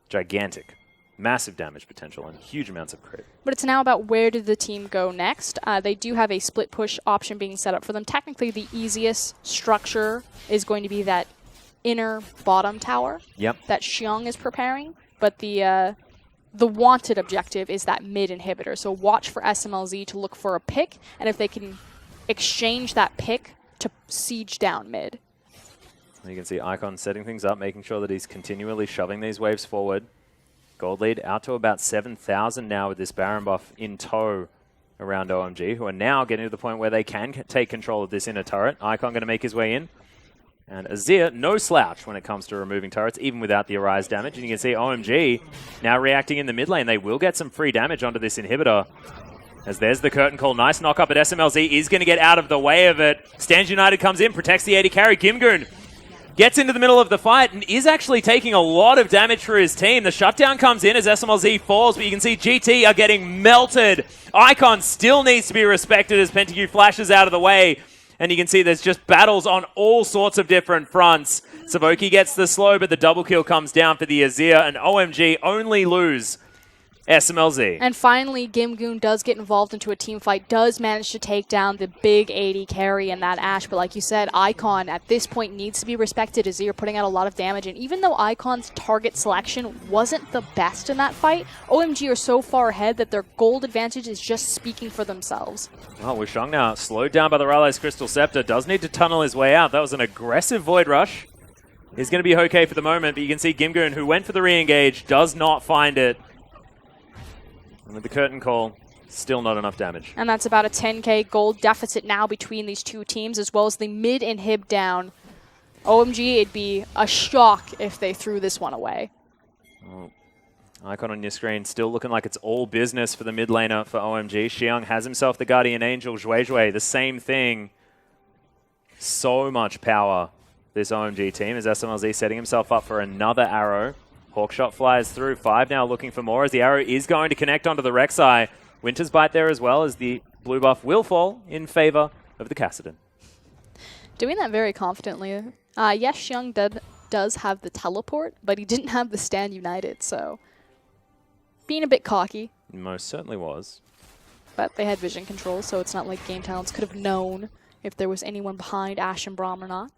Gigantic. Massive damage potential and huge amounts of crit. But it's now about where did the team go next. They do have a split push option being set up for them. Technically, the easiest structure is going to be that inner bottom tower that Xiong is preparing. But the wanted objective is that mid inhibitor. So watch for SMLZ to look for a pick, and if they can exchange that pick to siege down mid. You can see Icon setting things up, making sure that he's continually shoving these waves forward. Gold lead out to about 7,000 now with this Baron buff in tow around OMG, who are now getting to the point where they can take control of this inner turret. Icon going to make his way in. And Azir, no slouch when it comes to removing turrets, even without the Arise damage. And you can see OMG now reacting in the mid lane. They will get some free damage onto this inhibitor. As there's the curtain call. Nice knock up, but SMLZ is going to get out of the way of it. Stands United comes in, protects the AD carry. Gimgoon gets into the middle of the fight and is actually taking a lot of damage for his team. The shutdown comes in as SMLZ falls, but you can see GT are getting melted. Icon still needs to be respected as Pentague flashes out of the way. And you can see there's just battles on all sorts of different fronts. Savoki gets the slow, but the double kill comes down for the Azir, and OMG only lose SMLZ. And finally, Gimgoon does get involved into a team fight, does manage to take down the big AD carry in that Ashe. But like you said, Icon at this point needs to be respected as you're putting out a lot of damage. And even though Icon's target selection wasn't the best in that fight, OMG are so far ahead that their gold advantage is just speaking for themselves. Oh, Wushang now slowed down by the Rylai's Crystal Scepter. Does need to tunnel his way out. That was an aggressive Void Rush. He's going to be okay for the moment, but you can see Gimgoon, who went for the re-engage, does not find it. And with the curtain call, still not enough damage. And that's about a 10k gold deficit now between these two teams, as well as the mid inhib down. OMG, it'd be a shock if they threw this one away. Oh. Icon on your screen still looking like it's all business for the mid laner for OMG. Xiang has himself the Guardian Angel. Zhuezhui, the same thing. So much power, this OMG team, as SMLZ setting himself up for another arrow. Hawkshot flies through. 5 now looking for more as the arrow is going to connect onto the Rek'Sai. Winter's Bite there as well as the blue buff will fall in favor of the Kassadin. Doing that very confidently. Yes, Xiang does have the teleport, but he didn't have the Stand United, so being a bit cocky. Most certainly was. But they had vision control, so it's not like Game Talents could have known if there was anyone behind Ashe and Braum or not.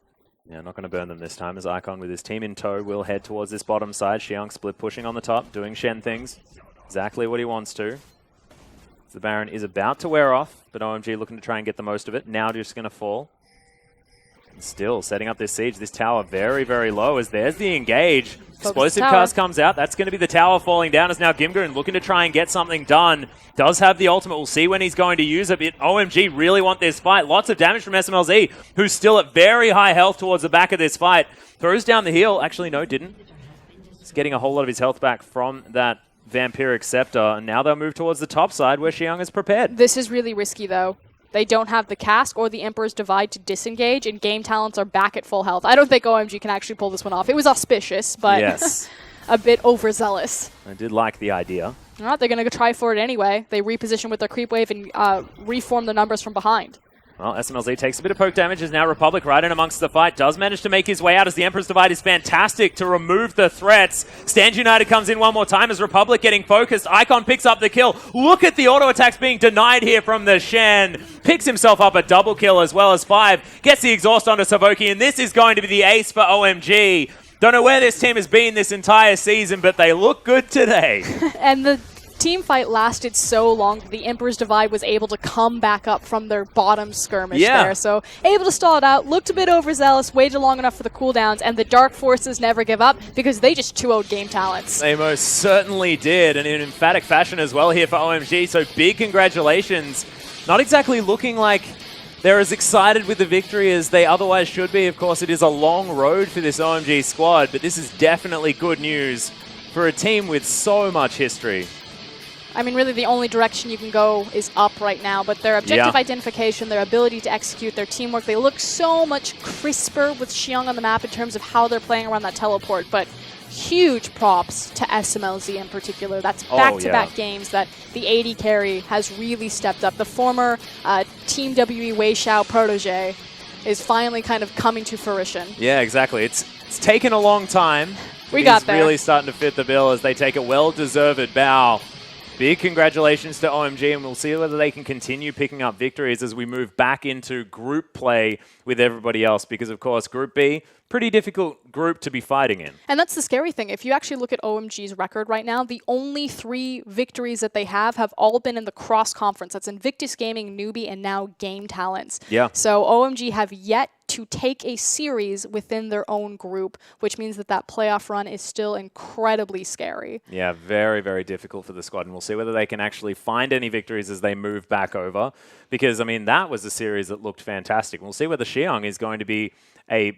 Yeah, not going to burn them this time as Icon with his team in tow will head towards this bottom side. Xiang split pushing on the top, doing Shen things. Exactly what he wants to. The Baron is about to wear off, but OMG looking to try and get the most of it. Now just going to fall. And still setting up this siege. This tower very, very low as there's the engage. Explosive cast comes out. That's going to be the tower falling down as now Gimgoon looking to try and get something done. Does have the ultimate. We'll see when he's going to use it. But OMG really want this fight. Lots of damage from SMLZ, who's still at very high health towards the back of this fight. Throws down the heal. Actually, no, didn't. He's getting a whole lot of his health back from that Vampiric Scepter. And now they'll move towards the top side where Xiang is prepared. This is really risky, though. They don't have the cask or the Emperor's Divide to disengage, and Game Talents are back at full health. I don't think OMG can actually pull this one off. It was auspicious, but yes. a bit overzealous. I did like the idea. They're going to try for it anyway. They reposition with their creep wave and reform the numbers from behind. Well, SMLZ takes a bit of poke damage as now Republic right in amongst the fight. Does manage to make his way out as the Emperor's Divide is fantastic to remove the threats. Stand United comes in one more time as Republic getting focused. Icon picks up the kill. Look at the auto attacks being denied here from the Shen. Picks himself up a double kill as well as 5. Gets the exhaust onto Savoki, and this is going to be the ace for OMG. Don't know where this team has been this entire season, but they look good today. And the team fight lasted so long that the Emperor's Divide was able to come back up from their bottom skirmish there. So able to stall it out, looked a bit overzealous, waited long enough for the cooldowns, and the Dark Forces never give up because they just 2-0'd Game Talents. They most certainly did, and in emphatic fashion as well here for OMG. So big congratulations. Not exactly looking like they're as excited with the victory as they otherwise should be. Of course, it is a long road for this OMG squad, but this is definitely good news for a team with so much history. I mean, really the only direction you can go is up right now, but their objective identification, their ability to execute, their teamwork, they look so much crisper with Xiong on the map in terms of how they're playing around that teleport, but huge props to SMLZ in particular. That's back-to-back games that the AD carry has really stepped up. The former Team WE Wei Xiao protege is finally kind of coming to fruition. Yeah, exactly. It's taken a long time. We got there. He's really starting to fit the bill as they take a well-deserved bow. Big congratulations to OMG, and we'll see whether they can continue picking up victories as we move back into group play with everybody else, because, of course, Group B, pretty difficult group to be fighting in. And that's the scary thing. If you actually look at OMG's record right now, the only 3 victories that they have all been in the cross-conference. That's Invictus Gaming, Newbie, and now Game Talents. Yeah. So OMG have yet to take a series within their own group, which means that that playoff run is still incredibly scary. Yeah, very, very difficult for the squad, and we'll see whether they can actually find any victories as they move back over, because, I mean, that was a series that looked fantastic. We'll see whether Xiong is going to be a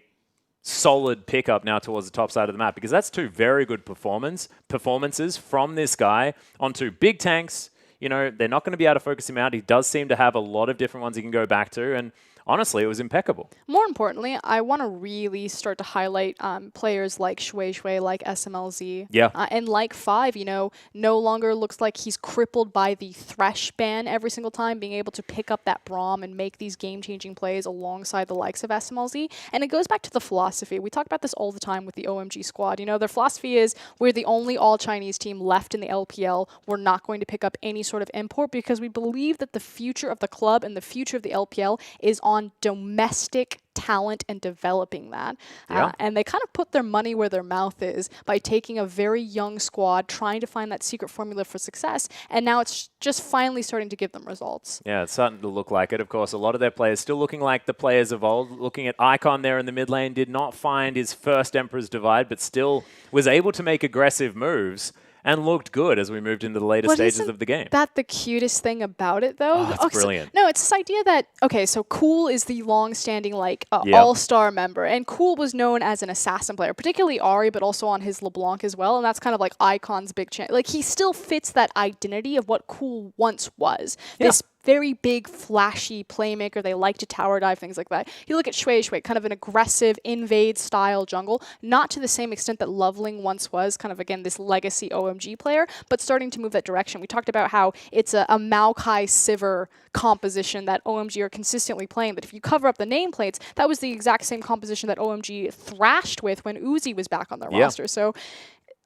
solid pickup now towards the top side of the map, because that's 2 very good performances from this guy onto big tanks. You know, they're not going to be able to focus him out. He does seem to have a lot of different ones he can go back to, and honestly, it was impeccable. More importantly, I want to really start to highlight players like Shui Shui, like SMLZ, and like 5, you know, no longer looks like he's crippled by the Thresh ban every single time, being able to pick up that Braum and make these game-changing plays alongside the likes of SMLZ. And it goes back to the philosophy. We talk about this all the time with the OMG squad. You know, their philosophy is we're the only all-Chinese team left in the LPL. We're not going to pick up any sort of import because we believe that the future of the club and the future of the LPL is on domestic talent and developing that. And they kind of put their money where their mouth is by taking a very young squad, trying to find that secret formula for success, and now it's just finally starting to give them results. Yeah, it's starting to look like it. Of course, a lot of their players still looking like the players of old. Looking at Icon there in the mid lane, did not find his first Emperor's Divide, but still was able to make aggressive moves and looked good as we moved into the later stages of the game. That the cutest thing about it, though? Oh, it's brilliant. No, it's this idea that, okay, so Cool is the long-standing, like, all-star member, and Cool was known as an assassin player, particularly Ari, but also on his LeBlanc as well, and that's kind of like Icon's big chance. Like, he still fits that identity of what Cool once was. This very big, flashy playmaker. They like to tower dive, things like that. You look at Shui Shui, kind of an aggressive invade-style jungle, not to the same extent that Loveling once was, kind of, again, this legacy OMG player, but starting to move that direction. We talked about how it's a Maokai Sivir composition that OMG are consistently playing, but if you cover up the nameplates, that was the exact same composition that OMG thrashed with when Uzi was back on their roster. So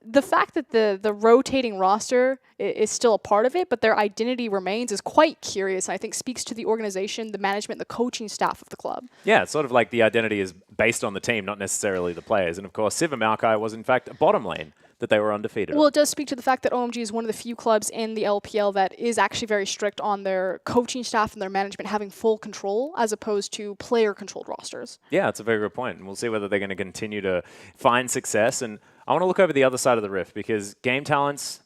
the fact that the rotating roster is still a part of it, but their identity remains, is quite curious, and I think speaks to the organization, the management, the coaching staff of the club. Yeah, it's sort of like the identity is based on the team, not necessarily the players. And of course, Sivir Maokai was in fact a bottom lane that they were undefeated. Well, it does speak to the fact that OMG is one of the few clubs in the LPL that is actually very strict on their coaching staff and their management having full control as opposed to player-controlled rosters. Yeah, it's a very good point. And we'll see whether they're going to continue to find success. And I want to look over the other side of the rift, because Game Talents,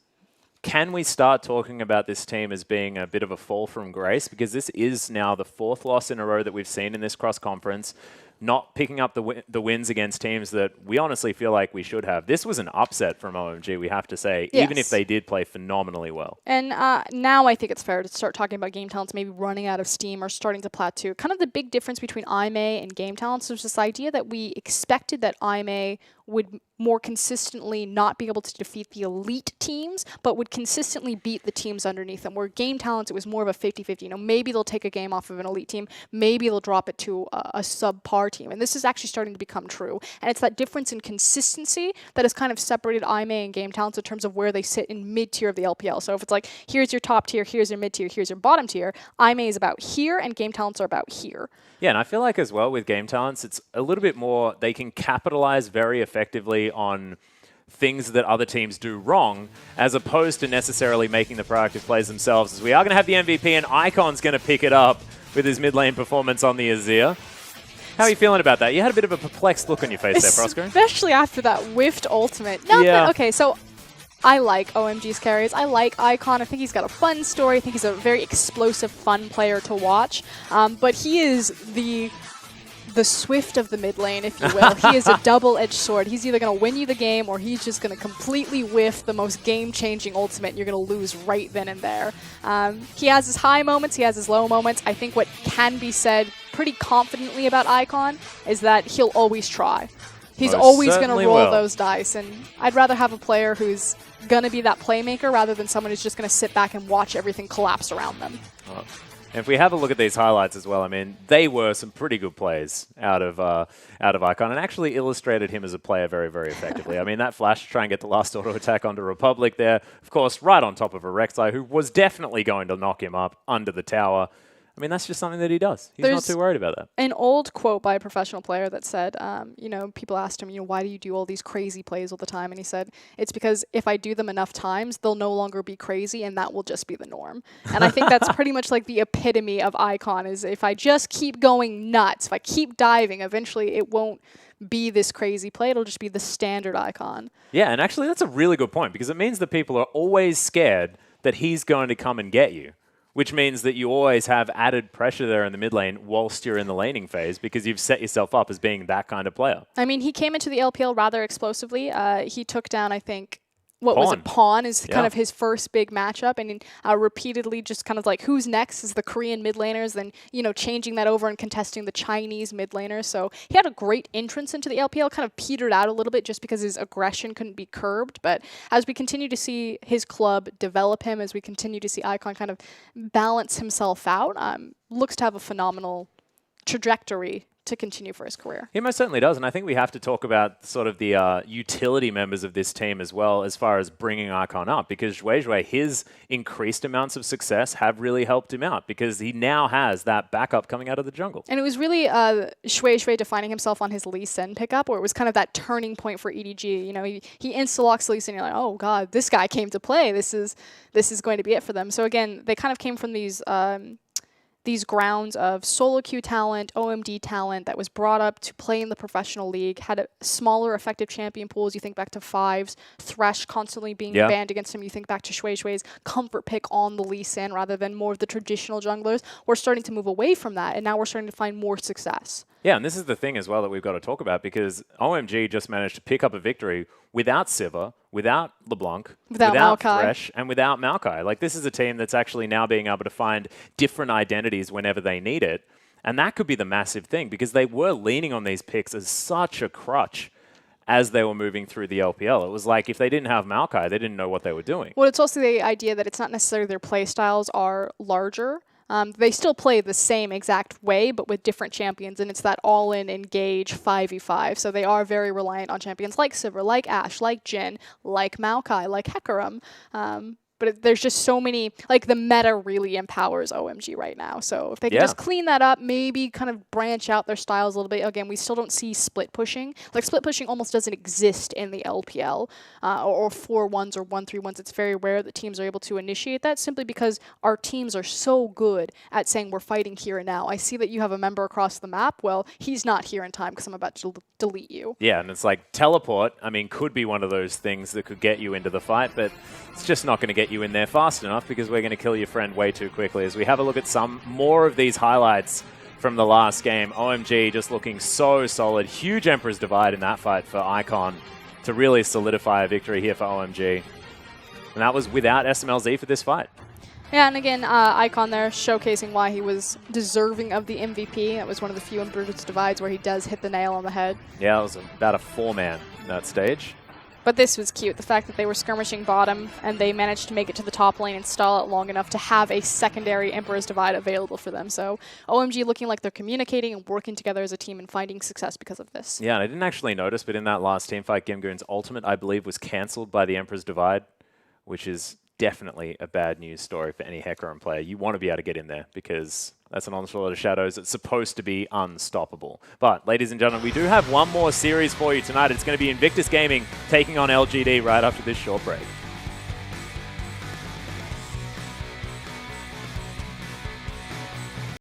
can we start talking about this team as being a bit of a fall from grace? Because this is now the 4th loss in a row that we've seen in this cross-conference, not picking up the wins against teams that we honestly feel like we should have. This was an upset from OMG, we have to say, even if they did play phenomenally well. And now I think it's fair to start talking about Game Talents maybe running out of steam or starting to plateau. Kind of the big difference between IMA and Game Talents was this idea that we expected that IMA would more consistently not be able to defeat the elite teams, but would consistently beat the teams underneath them. Where Game Talents, it was more of a 50-50. You know, maybe they'll take a game off of an elite team, maybe they'll drop it to a subpar team. And this is actually starting to become true. And it's that difference in consistency that has kind of separated IMA and Game Talents in terms of where they sit in mid-tier of the LPL. So if it's like, here's your top tier, here's your mid-tier, here's your bottom tier, IMA is about here and Game Talents are about here. Yeah, and I feel like as well with Game Talents, it's a little bit more, they can capitalize very effectively on things that other teams do wrong, as opposed to necessarily making the proactive plays themselves. As we are going to have the MVP, and Icon's going to pick it up with his mid lane performance on the Azir. How are you feeling about that? You had a bit of a perplexed look on your face there, Prosco. Especially after that whiffed ultimate. Okay, so I like OMG's carries. I like Icon. I think he's got a fun story. I think he's a very explosive, fun player to watch. But he is the Swift of the mid lane, if you will. He is a double-edged sword. He's either going to win you the game or he's just going to completely whiff the most game-changing ultimate and you're going to lose right then and there. He has his high moments. He has his low moments. I think what can be said pretty confidently about Icon is that he'll always try. He's always going to roll those dice, and I'd rather have a player who's going to be that playmaker rather than someone who's just going to sit back and watch everything collapse around them. If we have a look at these highlights as well, I mean, they were some pretty good plays out of Icon, and actually illustrated him as a player very, very effectively. I mean, that flash to try and get the last auto attack onto Republic there, of course, right on top of a Rek'Sai, who was definitely going to knock him up under the tower. I mean, that's just something that he does. He's not too worried about that. An old quote by a professional player that said, you know, people asked him, you know, why do you do all these crazy plays all the time? And he said, it's because if I do them enough times, they'll no longer be crazy, and that will just be the norm. And I think that's pretty much like the epitome of Icon, is if I just keep going nuts, if I keep diving, eventually it won't be this crazy play. It'll just be the standard Icon. Yeah, and actually that's a really good point, because it means that people are always scared that he's going to come and get you, which means that you always have added pressure there in the mid lane whilst you're in the laning phase, because you've set yourself up as being that kind of player. I mean, he came into the LPL rather explosively. He took down, I think, Pawn is kind of his first big matchup, and repeatedly just kind of like, who's next is the Korean mid laners, then, you know, changing that over and contesting the Chinese mid laners. So he had a great entrance into the LPL, kind of petered out a little bit just because his aggression couldn't be curbed. But as we continue to see his club develop him, as we continue to see Icon kind of balance himself out, looks to have a phenomenal trajectory to continue for his career. He most certainly does, and I think we have to talk about sort of the utility members of this team as well, as far as bringing Icon up, because Zhuizhui, his increased amounts of success have really helped him out, because he now has that backup coming out of the jungle. And it was really Zhuizhui defining himself on his Lee Sin pickup, where it was kind of that turning point for EDG. You know, he insta-locks Lee Sin, and you're like, oh god, this guy came to play. This is going to be it for them. So again, they kind of came from these grounds of solo queue talent, OMD talent that was brought up to play in the professional league, had a smaller effective champion pools. You think back to Fives, Thresh constantly being banned against him. You think back to Zhuizhui's comfort pick on the Lee Sin rather than more of the traditional junglers. We're starting to move away from that, and now we're starting to find more success. Yeah, and this is the thing as well that we've got to talk about, because OMG just managed to pick up a victory without Sivir, without LeBlanc, without Thresh, and without Maokai. Like, this is a team that's actually now being able to find different identities whenever they need it. And that could be the massive thing, because they were leaning on these picks as such a crutch as they were moving through the LPL. It was like, if they didn't have Maokai, they didn't know what they were doing. Well, it's also the idea that it's not necessarily their play styles are larger. They still play the same exact way, but with different champions, and it's that all-in engage 5v5. So they are very reliant on champions like Sivir, like Ashe, like Jhin, like Maokai, like Hecarim. But there's just so many, like, the meta really empowers OMG right now. So if they can just clean that up, maybe kind of branch out their styles a little bit. Again, we still don't see split pushing. Like, split pushing almost doesn't exist in the LPL, or 4-1s or 1-3-1s. It's very rare that teams are able to initiate that, simply because our teams are so good at saying we're fighting here and now. I see that you have a member across the map. Well, he's not here in time because I'm about to delete you. Yeah, and it's like teleport, I mean, could be one of those things that could get you into the fight, but it's just not going to get you in there fast enough, because we're going to kill your friend way too quickly. As we have a look at some more of these highlights from the last game, OMG just looking so solid. Huge Emperor's Divide in that fight for Icon to really solidify a victory here for OMG. And that was without SMLZ for this fight. Yeah, and again, Icon there showcasing why he was deserving of the MVP. That was one of the few Emperor's Divides where he does hit the nail on the head. Yeah, it was about a 4-man in that stage. But this was cute, the fact that they were skirmishing bottom and they managed to make it to the top lane and stall it long enough to have a secondary Emperor's Divide available for them. So OMG looking like they're communicating and working together as a team and finding success because of this. Yeah, and I didn't actually notice, but in that last teamfight, Gimgoon's ultimate, I believe, was cancelled by the Emperor's Divide, which is definitely a bad news story for any Hecarim player. You want to be able to get in there because that's an onslaught of shadows that's supposed to be unstoppable. But, ladies and gentlemen, we do have one more series for you tonight. It's going to be Invictus Gaming taking on LGD right after this short break.